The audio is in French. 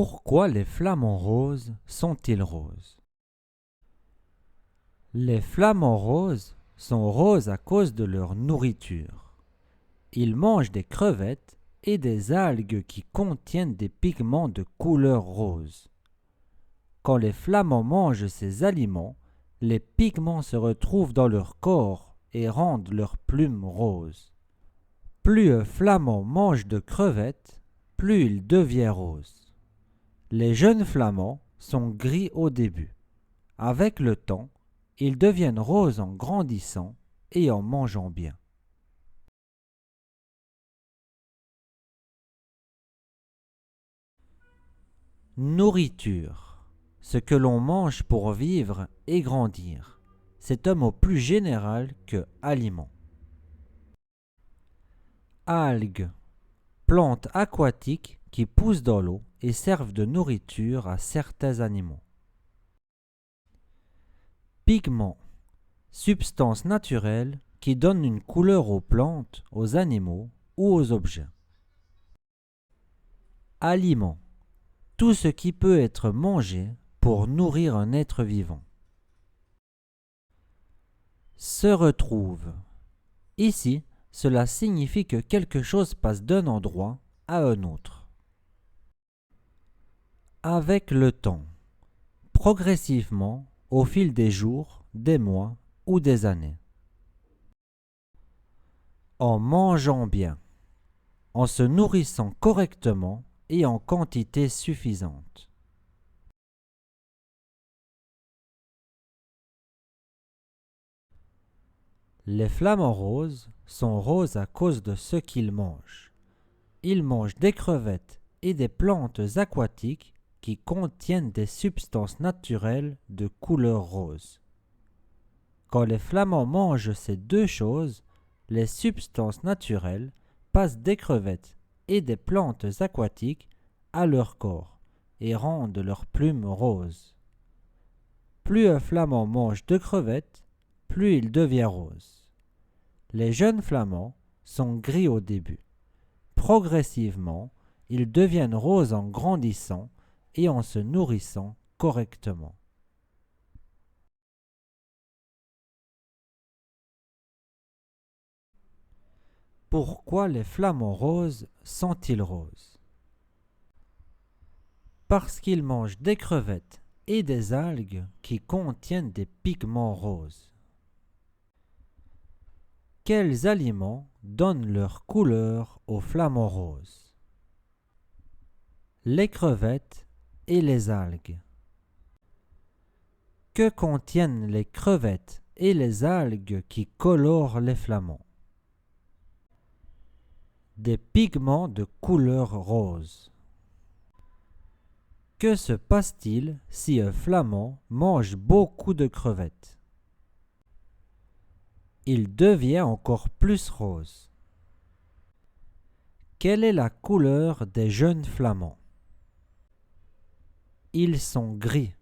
Pourquoi les flamants roses sont-ils roses? Les flamants roses sont roses à cause de leur nourriture. Ils mangent des crevettes et des algues qui contiennent des pigments de couleur rose. Quand les flamands mangent ces aliments, les pigments se retrouvent dans leur corps et rendent leurs plumes roses. Plus un flamand mange de crevettes, plus il devient rose. Les jeunes flamands sont gris au début. Avec le temps, ils deviennent roses en grandissant et en mangeant bien. Nourriture. Ce que l'on mange pour vivre et grandir. C'est un mot plus général que aliment. Algues. Plantes aquatiques qui poussent dans l'eau et servent de nourriture à certains animaux. Pigments. Substances naturelles qui donnent une couleur aux plantes, aux animaux ou aux objets. Aliments. Tout ce qui peut être mangé pour nourrir un être vivant. Se retrouve. Ici, cela signifie que quelque chose passe d'un endroit à un autre. Avec le temps, progressivement, au fil des jours, des mois ou des années. En mangeant bien, en se nourrissant correctement et en quantité suffisante. Les flamants roses sont roses à cause de ce qu'ils mangent. Ils mangent des crevettes et des plantes aquatiques qui contiennent des substances naturelles de couleur rose. Quand les flamands mangent ces deux choses, les substances naturelles passent des crevettes et des plantes aquatiques à leur corps et rendent leurs plumes roses. Plus un flamand mange de crevettes, plus il devient rose. Les jeunes flamands sont gris au début. Progressivement, ils deviennent roses en grandissant et en se nourrissant correctement. Pourquoi les flamants roses sont-ils roses? Parce qu'ils mangent des crevettes et des algues qui contiennent des pigments roses. Quels aliments donnent leur couleur aux flamants roses? Les crevettes et les algues. Que contiennent les crevettes et les algues qui colorent les flamants? Des pigments de couleur rose. Que se passe-t-il si un flamand mange beaucoup de crevettes? Il devient encore plus rose. Quelle est la couleur des jeunes flamands? Ils sont gris.